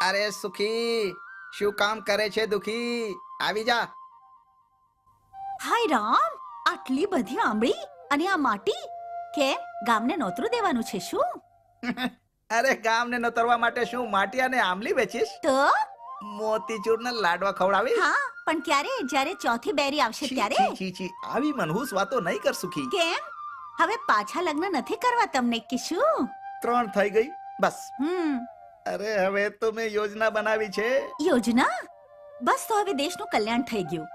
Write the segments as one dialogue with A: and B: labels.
A: અરે સુખી, શું કામ કરે છે દુખી? આવી જા.
B: હાય રામ, આટલી બધી આંબળી અને આ માટી કેમ? ગામને નોતરું દેવાનું છે શું?
A: અરે ગામને નતરવા માટે શું માટી અને આંબલી વેચીશ?
B: તો
A: મોતીચૂરના લાડવા ખવડાવીશ?
B: હા, પણ ક્યારે? જ્યારે ચોથી બેરી આવશે
A: છી,
B: ત્યારે.
A: છી, છી, છી. આવી મનહૂસ વાતો નહીં કર સુખી.
B: કેમ? હવે પાછા લગ્ન નથી કરવા તમને કે શું?
A: 3 થઈ ગઈ બસ.
B: હમ
A: અરે હવે તો મેં યોજના બનાવી છે.
B: યોજના? બસ તો હવે દેશનું કલ્યાણ થઈ ગયું.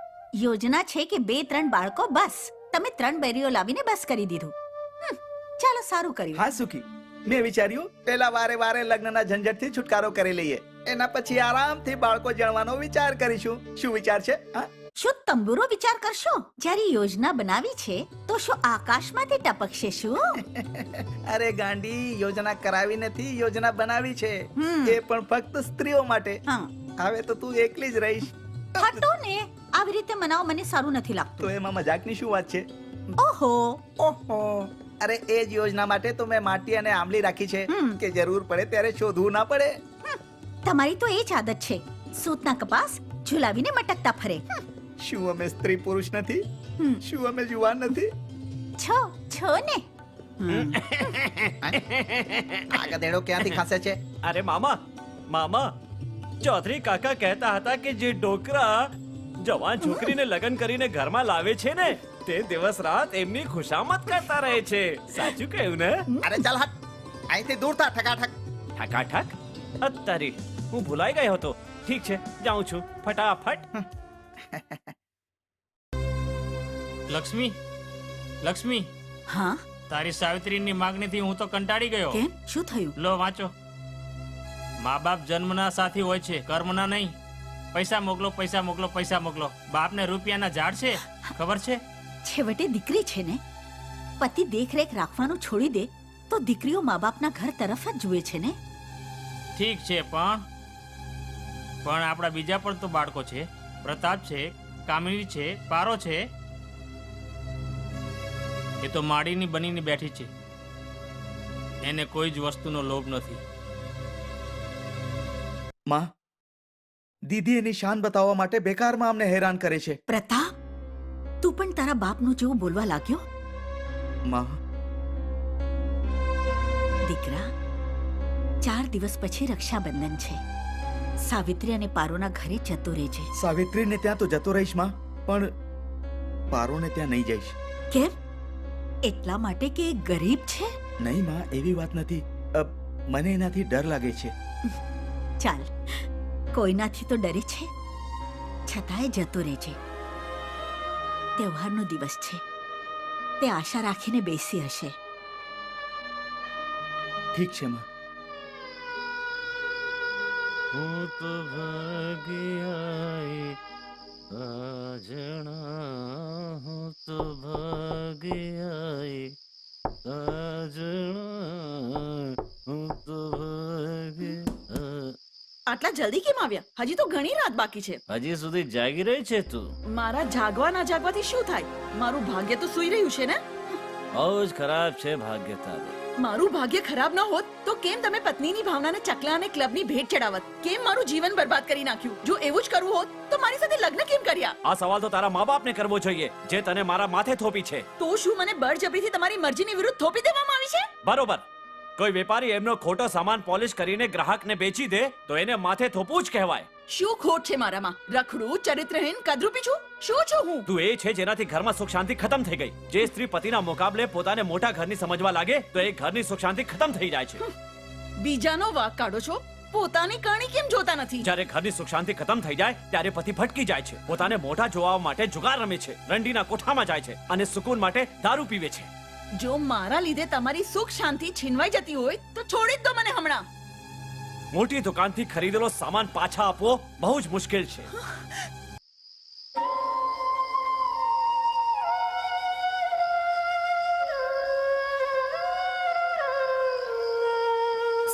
B: યોજના છે કે 2-3 બાળકો બસ. તમે 3 બેરીઓ લાવીને બસ કરી દીધું. ચાલો, સારું કર્યું.
A: હા સુખી, મેં વિચાર્યું પેલા વારે વારે લગ્નના ઝંઝટથી છુટકારો કરી લઈએ, એના પછી આરામથી બાળકો જણવાનો વિચાર કરીશું. શું વિચાર છે? હા,
B: શું તંબુરો વિચાર કરશો? જ્યારે યોજના બનાવી છે તો શું આકાશમાંથી ટપકશે શું?
A: અરે ગાંડી, યોજના કરાવી નથી, યોજના બનાવી છે.
B: હમ.
A: એ પણ ફક્ત સ્ત્રીઓ માટે.
B: હા,
A: હવે તો તું એકલી જ રહીશ.
B: હટો ને. આવી રીતે મનાવો મને સારું નથી લાગતું.
A: તો એમાં મજાકની શું વાત છે?
B: ઓહો,
A: ઓહો, અરે એ જ યોજના માટે તો મેં માટી અને આંબલી રાખી છે
B: હમ.
A: કે જરૂર પડે ત્યારે શોધવું ના પડે.
B: તમારી તો એ જ આદત છે. સૂતના કપાસ ઝુલાવીને મટકતા ફરે.
A: શું અમે સ્ત્રી પુરુષ નથી?
B: હમ.
A: શું અમે જુવાન નથી?
B: છો ને.
A: આ ગધેડો ક્યાંથી ખાસે છે?
C: અરે મામા ચૌધરી કાકા કહેતા હતા કે જે ડોકરા જવાન છોકરીને લગ્ન કરીને ઘરમાં લાવે છે ને, તે દિવસ રાત એમની ખુશામત કરતા રહે છે. સાચું કહ્યું ને?
A: અરે ચાલ હટ, અહીંથી દૂર થા ઠકાઠક.
C: ઠકાઠક? અત્યારે હું ભૂલાઈ ગયો હતો. ઠીક છે, જાઉં છું ફટાફટ.
D: લક્ષ્મી,
B: હા,
D: તારી સાવિત્રીની માગણીથી હું તો કંટાળી ગયો.
B: કેમ? શું થયું?
D: લો વાંચો. મા બાપ જન્મના સાથી હોય છે, કર્મના નહીં. પૈસા મોકલો, પૈસા મોકલો, પૈસા મોકલો. બાપને રૂપિયાના ઝાડ છે, ખબર છે?
B: છેવટે દીકરી છે ને. પતિ દેખરેખ રાખવાનું છોડી દે તો દીકરીઓ મા બાપના ઘર તરફ જ જુએ છે ને.
D: ઠીક છે, પણ આપણા બીજા પણ તો બાળકો છે. પ્રતાપ છે, કામિની છે, પારો છે. એ તો માડીની બનીને બેઠી છે. એને કોઈ જ વસ્તુનો લોભ નથી.
A: માં, દીદી એની શાન બતાવવા માટે બેકારમાં અમને હેરાન કરે છે.
B: પ્રતાપ, તું પણ તારા બાપનું જેવું બોલવા લાગ્યો.
A: માં,
B: દીકરા, 4 દિવસ પછી રક્ષાબંધન છે. સાવિત્રી અને પારોના ઘરે જતો રહેજે.
A: સાવિત્રીને ત્યાં તો જતો રહીશ માં, પણ પારોને ત્યાં નહીં જઈશ.
B: કેમ? એટલા માટે કે એ ગરીબ છે?
A: નહીં માં, એવી વાત નથી. મને એનાથી ડર લાગે છે.
B: ચાલ, કોઈનાથી તો ડરે છે, છતાંય જતો રહેજે. તહેવારનો દિવસ છે, તે આશા રાખીને બેસી હશે.
A: ઠીક છે માં.
D: હું તો ભાગ્યાએ આજણા, હું તો ભાગ્યાએ આજણા, હું તો ભાગ્યા.
E: આટલા જલ્દી કેમ આવ્યા? હજી તો ઘણી રાત બાકી છે.
D: હજી સુધી જાગી રહી છે તું?
E: મારા જાગવા ના જાગવાથી શું થાય? મારું ભાગ્ય તો સૂઈ રહ્યું છે ને.
D: બહુ જ ખરાબ છે ભાગ્ય તારું.
E: મારું ભાગ્ય ખરાબ ન હોત તો કેમ તમે પત્નીની ભાવનાને ચકલા અને ક્લબની ભેટ ચડાવત? કેમ મારું જીવન બરબાદ કરી નાખ્યું? જો એવું જ કરવું હોત તો મારી સાથે લગ્ન કેમ કર્યા?
C: આ સવાલ તો તારા મા બાપને કરવો જોઈએ, જે તને મારા માથે થોપી છે.
E: તો શું મને બળજબરીથી તમારી મરજીની વિરુદ્ધ થોપી દેવામાં આવી છે?
C: બરોબર. કોઈ વેપારી એમનો ખોટો સામાન પોલિશ કરીને ગ્રાહકને બેચી દે તો એને માથે થોપવું જ કહેવાય.
E: શું ખોટ છે મારામાં? રખડું, ચરિત્રહીન, કદરૂપી છું? શું છું હું?
C: તું એ છે જેનાથી ઘરમાં સુખ શાંતિ ખતમ થઈ ગઈ. જે સ્ત્રી પતિના મુકાબલે પોતાને મોટા ઘરની સમજવા લાગે તો એ ઘરની સુખ શાંતિ ખતમ થઈ જાય છે.
E: બીજાનો વાંક કાઢો છો, પોતાની કરણી કેમ જોતા નથી?
C: જ્યારે ઘરની સુખ શાંતિ ખતમ થઈ જાય ત્યારે પતિ ભટકી જાય છે, પોતાને મોઢા જોવા માટે જુગાર રમે છે, રંડીના કોઠામાં જાય છે અને સુકૂન માટે દારૂ પીવે છે.
E: જો મારા લીધે તમારી સુખ શાંતિ છીનવાઈ જતી હોય તો છોડી જ દો મને હમણાં.
C: મોટી દુકાનથી ખરીદેલો સામાન પાછા આપવો બહુ જ મુશ્કેલ છે.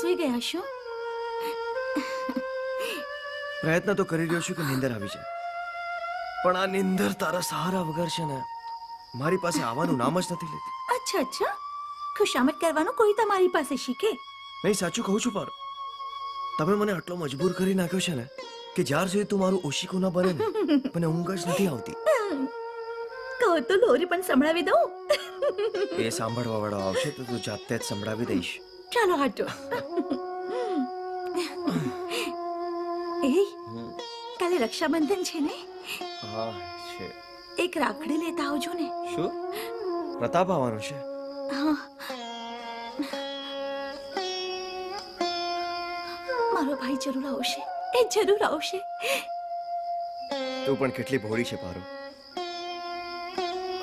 B: સૂઈ ગયા છો?
F: પ્રયત્ન તો કરી રહ્યો છું કે નીંદર આવી જાય, પણ આ નીંદર તારા સહારા વગર છે ને મારી પાસે આવવાનું નામ જ નથી લેતી.
B: અચ્છા, ખુશામત કરવાનું કોઈ તમારી પાસે શીખે.
F: નહીં, સાચું કહું છું, પર તમે મને આટલો મજબૂર કરી નાખ્યો છે ને કે જ્યાર સુધી તું મારું ઓશિકું ના બને ને મને ઊંઘ જ નથી આવતી.
B: કહો તો લોરી પણ સંભળાવી દઉં.
F: એ સાંભળવા વાળો આવશે તો તું જાતે જ સંભળાવી દઈશ.
B: ચાલો હટો. એ કાલે રક્ષાબંધન છે ને,
F: હા છે.
B: એક રાખડી લેતા આવજો ને.
F: શું પ્રતાપ આવવાનો છે?
B: હા. મારો ભાઈ જરૂર આવશે, એ જરૂર આવશે.
F: તું પણ કેટલી ભોળી છે પારો.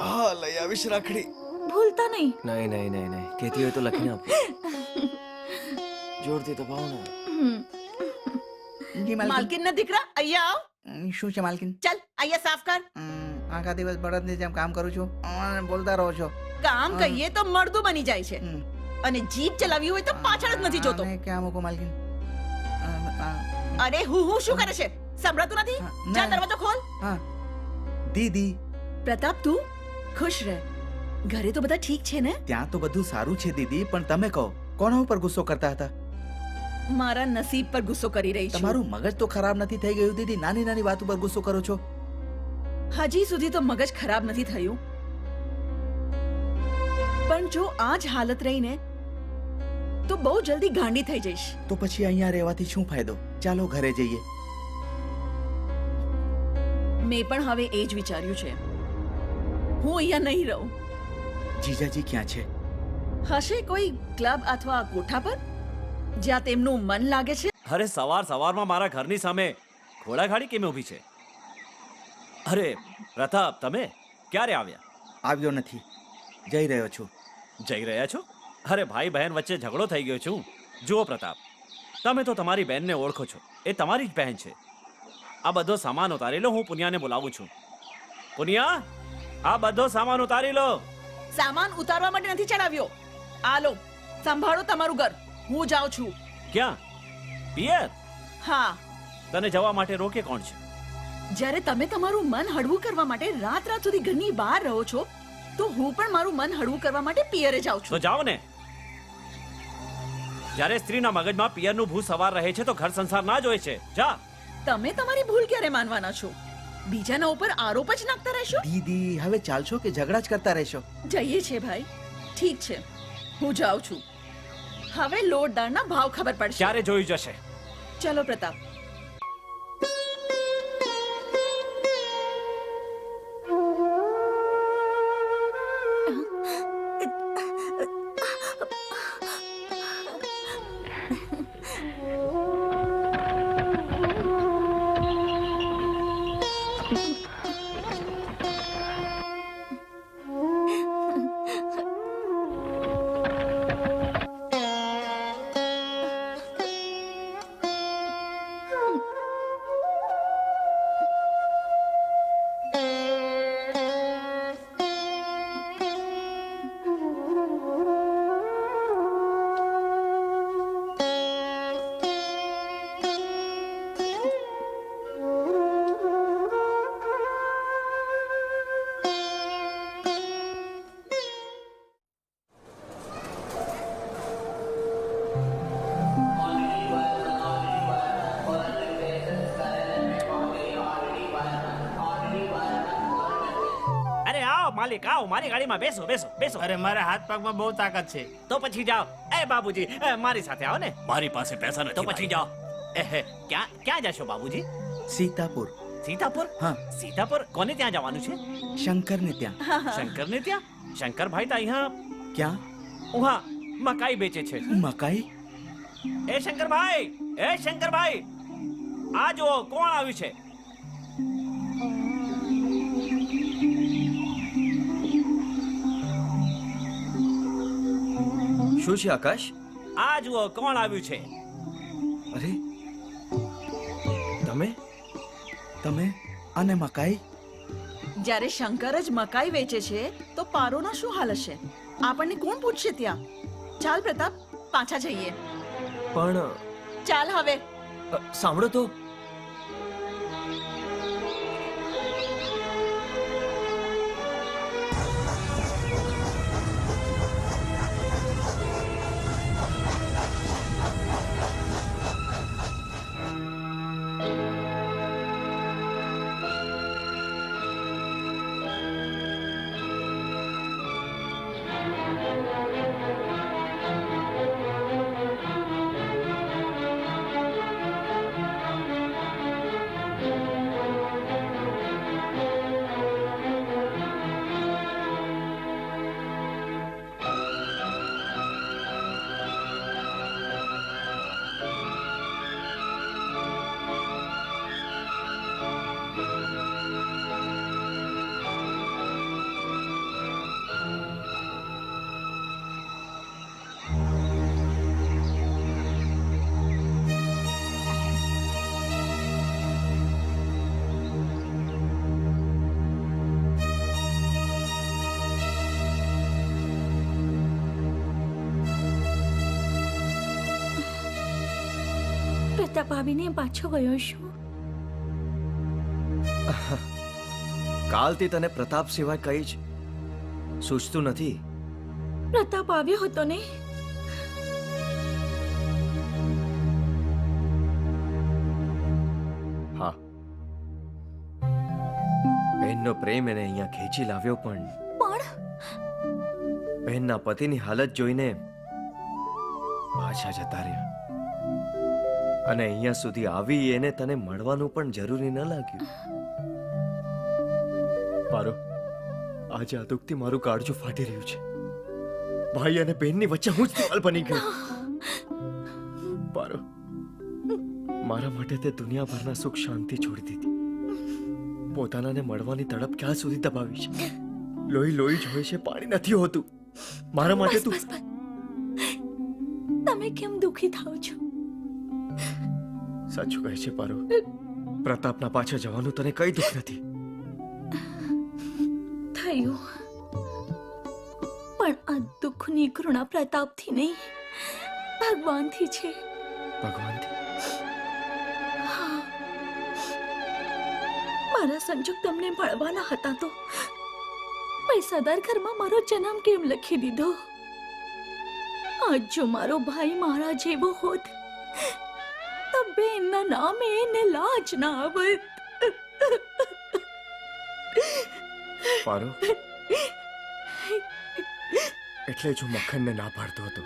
F: હા લઈ આવીશ રાખડી.
B: ભૂલતા નહીં.
F: નહીં નહીં નહીં નહીં કહેતી હોય તો લખીને આપો. જોરથી દબાવો ને.
A: જી માલકીન.
E: માલકીનના દીકરા અહીંયા આવ.
A: શું છે માલકીન?
E: ચાલ અહીંયા સાફ કર.
A: આખા દિવસ બળદની જેમ કામ કરું છું અને બોલતા રહો છો.
E: કામ કહીએ તો મળદું બની જાય છે
A: હમ.
E: અને જીભ ચલાવી હોય તો પાછળ જ નથી જોતો.
A: આને ક્યાં મૂકું માલકીન?
E: અરે હું શું કરે છે સંભળાતું નથી?
A: હા,
E: જા
A: ના.
E: દરવાજો ખોલ.
A: હા દીદી,
E: પ્રતાપ તું ખુશ રહે. ઘરે તો બધા ઠીક છે ને?
A: ત્યાં તો બધું સારું છે દીદી, પણ તમે કહો કોના ઉપર ગુસ્સો કરતા હતા?
E: મારા નસીબ પર ગુસ્સો કરી રહી છું.
A: તમારું મગજ તો ખરાબ નથી થઈ ગયું દીદી? નાની નાની વાત ઉપર ગુસ્સો કરો છો.
E: હજી સુધી તો મગજ ખરાબ નથી થયું, પણ જો આ જ હાલત રહીને તો બહુ જલ્દી ગાંડી થઈ જઈશ.
A: તો પછી અહીંયા રહેવાથી શું ફાયદો? ચાલો ઘરે જઈએ.
E: મેં પણ હવે એ જ વિચાર્યું છે. હું અહીંયા નહીં રહું.
A: જીજાજી ક્યાં છે?
E: હશે કોઈ ક્લબ અથવા કોઠા પર જ્યાં તેમનું મન લાગે છે.
C: અરે સવાર સવારમાં મારા ઘરની સામે ઘોડાગાડી કેમ ઊભી છે? અરે પ્રતાપ, તમે ક્યારે આવ્યા?
A: આવ્યો નથી, જઈ રહ્યો છું.
C: જઈ રહ્યા છો? અરે ભાઈ બહેન વચ્ચે ઝઘડો થઈ ગયો છું. જુઓ પ્રતાપ, તમે તો તમારી બહેનને ઓળખો છો, એ તમારી જ બહેન છે. આ બધો સામાન ઉતારી લો, હું પુનિયાને બોલાવું છું. પુનિયા, આ બધો સામાન ઉતારી લો.
E: સામાન ઉતારવા માટે નથી ચડાવ્યો. આ લો, સંભાળો તમારું ઘર. હું જાઉં છું.
C: ક્યાં? પિયર?
E: હા,
C: તને જવા માટે રોકે કોણ છે?
E: જ્યારે તમે તમારું મન હળવું કરવા માટે રાત રાત સુધી ઘરની બહાર રહો છો, તો હું પણ મારું મન હળવું કરવા માટે પિયરે જાઉં
C: તો
E: છું.
C: જાઓ ને. જ્યારે સ્ત્રીના મગજમાં પિયરનું ભૂત સવાર રહે છે તો ઘર સંસાર ના જ હોય છે. જા.
E: તમે તમારી ભૂલ ક્યારે માનવાના છો? બીજાના ઉપર આરોપ જ નાખતા રહેશો.
A: દીદી હવે ચાલશો કે ઝઘડા જ કરતા રહેશો?
E: જઈએ છે ભાઈ, ઠીક છે, હું જાઉં છું. હવે લોટ દાળના ભાવ ખબર પડશે.
C: ક્યારે જોઈ જશે?
E: ચલો પ્રતાપ.
C: અરે આવો માલિક, આવો મારી ગાડીમાં બેસો બેસો બેસો.
D: અરે મારા હાથ પગમાં બહુ તાકાત છે.
C: તો પછી જાઓ. એ બાબુજી, મારી સાથે આવો ને.
G: મારી પાસે પૈસા નથી
C: તો પછી જાઓ. ક્યાં ક્યાં જશો બાબુજી?
A: સીતાપુર.
C: સીતાપુર?
A: હા.
C: સીતાપુર કોને ત્યાં જવાનું છે?
A: શંકરને ત્યાં.
C: શંકરને ત્યાં? શંકરભાઈ તો અહીંયા
A: ક્યાં?
C: ઉહા મકાઈ બેચે છે.
A: મકાઈ?
C: એ શંકરભાઈ, એ શંકરભાઈ, આ જુઓ કોણ આવ્યું છે.
F: શું છે આકાશ?
C: આ જુઓ કોણ આવ્યું છે.
F: અરે તમે
A: તમે અને મકાઈ?
E: જ્યારે શંકર જ મકાઈ વેચે છે તો પારોના શું હાલ હશે? આપણને કોણ પૂછશે ત્યાં? ચાલ પ્રતાપ, પાછા જઈએ.
F: પણ
E: ચાલ હવે.
F: સાંભળો તો.
G: પ્રતાપ આવીને પાછો ગયો શું?
F: કાલથી તને પ્રતાપ સિવાય કઈ જ સૂચતું નથી.
G: પ્રતાપ આવ્યો હતો ને?
F: હા, બહેનનો પ્રેમ એને અહીંયા ખેંચી લાવ્યો, પણ બહેનના પતિની હાલત જોઈને પાછા જતા રહ્યા. અને અહીંયા સુધી આવી એને તને મળવાનું પણ જરૂરી ન લાગ્યું. પારો, આજે આ દુઃખથી મારું કાળજું ફાટી રહ્યું છે. ભાઈ અને બહેનની વચ્ચે હું જ દિવાલ બની ગયો. પારો, મારા માટે તે દુનિયાભરના સુખ શાંતિ છોડી દીધી. પોતાનાને મળવાની તડપ ક્યાં સુધી દબાવી છે? લોહી લોહી જ હોય છે, પાણી નથી હોતું. મારા માટે તું
G: બસ. તમે કેમ દુખી થાઓ છો?
F: સાચું કહે છે પારો. પ્રતાપના પાછળ જવાનું તને કઈ દુઃખ નથી.
G: થયું, પણ આ દુઃખની ઘૃણા પ્રતાપથી નહીં, ભગવાનથી છે.
F: ભગવાનથી?
G: હા. મારા સંજોગ તમને મળવાના હતા તો પૈસાદાર ઘરમાં મારો જન્મ કેમ લખી દીધો? આજ જો મારો ભાઈ મારા જેવો હોત તો બેનના નામે એને લાજ ના આવત.
F: પારો, એટલે જ હું મક્ખનને ના પાડતો હતો.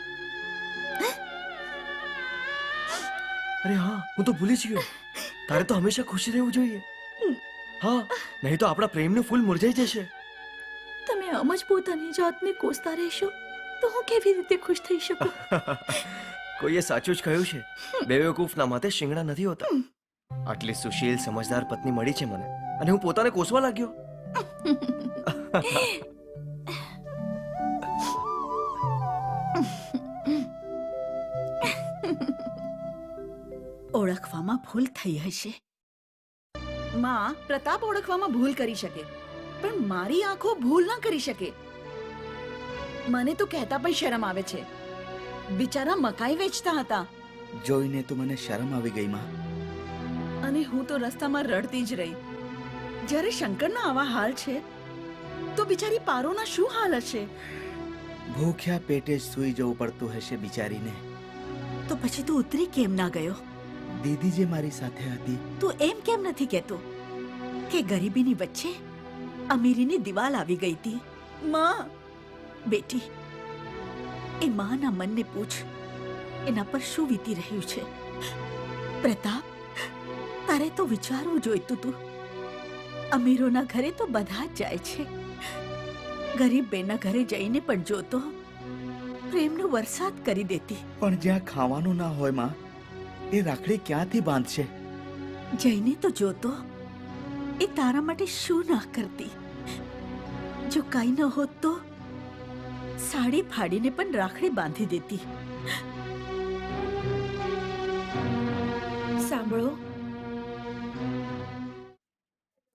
F: અરે હા, હું તો ભૂલી જ ગયો. તારે તો હંમેશા ખુશ રહેવું જોઈએ. હા, નહીં તો આપણા પ્રેમનું ફૂલ મુરઝાઈ જશે.
G: તમે આમ જ પોતાની જાતને કોસતા રહેશો તો હું કેવી રીતે ખુશ થઈ શકું?
F: કોઈએ સાચું જ કહ્યું છે, બેવકૂફના માથે શિંગડા નથી હોતા. આટલી સુશીલ સમજદાર પત્ની મળી છે મને, અને હું પોતાને કોસવા લાગ્યો.
B: ઓળખવામાં ભૂલ થઈ હશે.
E: માં, પ્રતાપ ઓળખવામાં ભૂલ કરી શકે, પણ મારી આંખો ભૂલ ના કરી શકે. મને તો કહેતા પણ શરમ આવે છે. બિચારા મકાઈ વેચતા હતા
A: જોઈને તો મને શરમ આવી ગઈ માં.
E: અને હું તો રસ્તામાં રડતી જ રહી. જ્યારે શંકરના આવા હાલ છે તો બિચારી પારોના શું હાલ હશે?
A: ભૂખ્યા પેટે જ સૂઈ જવું પડતું હશે બિચારીને.
B: તો પછી તું ઉતરી કેમ ના ગયો?
A: દીદી જે મારી સાથે હતી.
B: તું એમ કેમ નથી કહેતો કે ગરીબીની વચ્ચે અમીરીની દિવાલ આવી ગઈ હતી?
E: માં,
B: બેટી, એ માના મનને પૂછ, એના પર શું વીતી રહ્યું છે. પ્રતાપ, તારે તો વિચારવું જોઈતું તું. અમીરોના ઘરે તો બધા જ જાય છે, ગરીબ બેના ઘરે જઈને પણ જોતો પ્રેમનો વરસાદ કરી દેતી.
A: પણ જ્યાં ખાવાનું ના હોય માં, એ રાખડી ક્યાંથી બાંધશે?
B: જઈને તો જોતો એ તારા માટે શું ના કરતી. જો કાંઈ ન હોત તો સાડી ફાડીને પણ રાખડી બાંધી દેતી.
G: સાંભળો,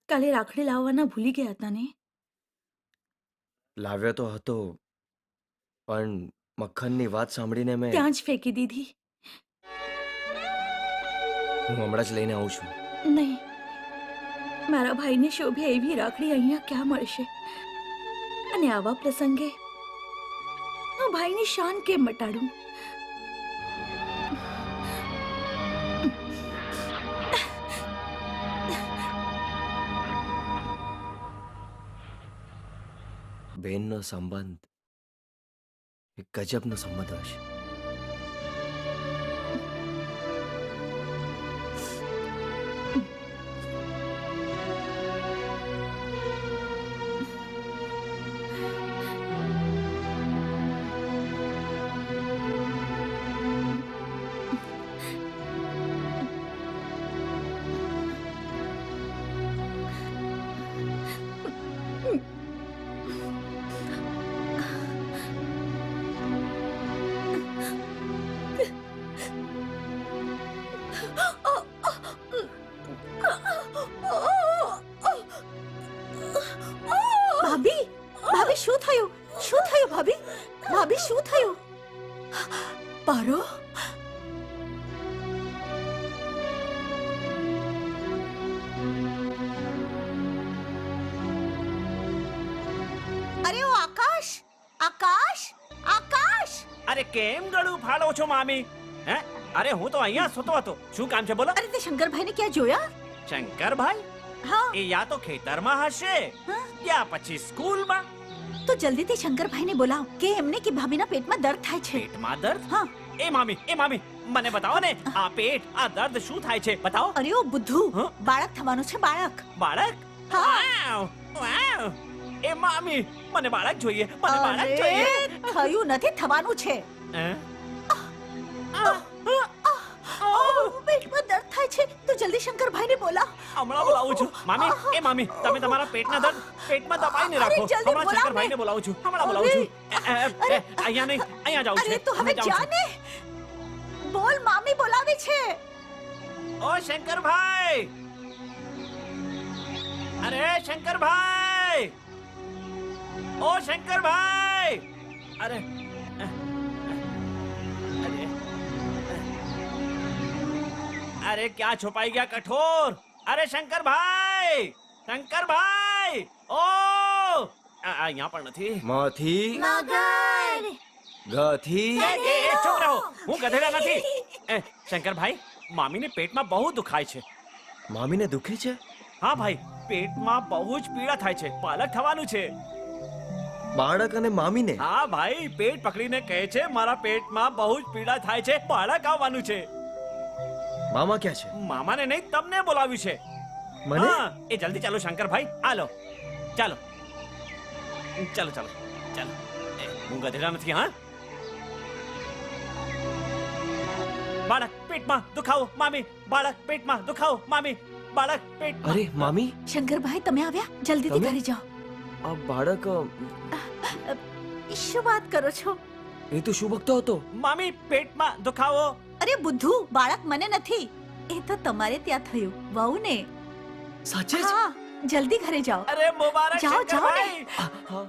G: કાલે રાખડી લાવવાના ભૂલી ગયા હતા ને?
F: લાવ્યો તો હતો, પણ મક્ખનની વાત સાંભળીને મેં
G: ત્યાં જ ફેંકી દીધી.
F: હું હમણાં જ લઈને આવું છું.
G: નહીં, મારા ભાઈને શોભે એવી રાખડી અહીંયા ક્યાં મળશે? અને આવા પ્રસંગે હું ભાઈની શાન કેમ મટાડું?
F: બેનનો સંબંધ એક ગજબનો સંબંધ હશે.
B: ભાભી, ભાભી શું થયું? શું થયું ભાભી? ભાભી શું થયું? પારો, અરે ઓ આકાશ આકાશ આકાશ
C: અરે કેમ ગળું ફાડો છો મામી? હે અરે હું તો અહીંયા સૂતો હતો. શું કામ છે બોલો?
B: અરે તે શંકરભાઈને ક્યાં જોયા?
C: શંકરભાઈ
B: હા
C: એ યા તો ખેતરમાં હશે
B: હા?
C: યા પછી સ્કૂલમાં.
B: તો જલ્દીથી શંકરભાઈને બોલાવ કે એમને કે ભાભીના પેટમાં દર્દ થાય છે.
C: પેટમાં દર્દ?
B: હા
C: એ મામી મને બતાવો ને આ પેટ આ દર્દ શું થાય છે બતાવો.
B: અરે ઓ બુદ્ધુ
C: હા?
B: બાળક થવાનું છે બાળક.
C: બાળક?
B: હા.
C: વાવ, વાવ. એ મામી મને બાળક જોઈએ મને બાળક જોઈએ.
B: અરે થયું નથી થવાનું છે.
C: હે?
B: પેટમાં દર્દ થાય છે તો જલ્દી શંકરભાઈને બોલાવ.
C: હમણાં બોલાવું છું મામી તમે તમારા પેટમાં દબાઈને રાખો.
B: અરે, જલ્દી
C: હમણાં
B: બોલાવ ને.
C: શંકરભાઈને બોલાવું છું હમણાં બોલાવું છું. અહીંયા નહીં અહીંયા જાઉં
B: અરે
C: છે
B: તું હવે
C: હું જાઉં
B: જા
C: છું.
B: ને. બોલ મામી બોલાવે છે.
C: ઓ શંકરભાઈ અરે શંકરભાઈ ઓ શંકરભાઈ અરે અરે ક્યાં છુપાઈ ગયા કઠોર? અરે શંકરભાઈ ઓ અહીંયા પણ નથી.
F: માંથી ગથી
C: એ ચૂપ રહો હું ગધેડા નથી. શંકરભાઈ મામીને પેટમાં બહુ દુખાય છે.
F: મામીને દુખે છે?
C: હા ભાઈ પેટમાં બહુ જ પીડા થાય છે. બાળક થવાનું છે.
F: બાળક અને મામીને?
C: હા ભાઈ પેટ પકડીને કહે છે મારા પેટમાં બહુ જ પીડા થાય છે બાળક આવવાનું છે.
F: મામા ક્યાં છે?
C: મામાને નહીં તમને બોલાવ્યું છે.
F: મને?
C: હા, એ જલ્દી ચાલો શંકરભાઈ હાલો ચાલો ચાલો ચાલો ચાલો હું ગધેડા નથી. હા બાળક પેટમાં દુખાવો મામી બાળક પેટમાં દુખાવો મામી બાળક પેટમાં.
F: અરે મામી,
B: શંકરભાઈ તમે આવ્યા જલ્દીથી
F: તમે?
B: ઘરે જાઓ.
F: આ બાળક
B: શું વાત કરો છો?
F: એ તો શું બકતો હતો?
C: મામી પેટમાં દુખાવો.
B: અરે બુદ્ધુ બાળક મને નથી એ તો તમારે ત્યાં થયું વહુ ને.
F: સાચે જ?
B: હા જલ્દી ઘરે જાઓ.
C: અરે મુબારક
B: જાઓ, જાઓ ને.
C: શંકરભાઈ
F: હા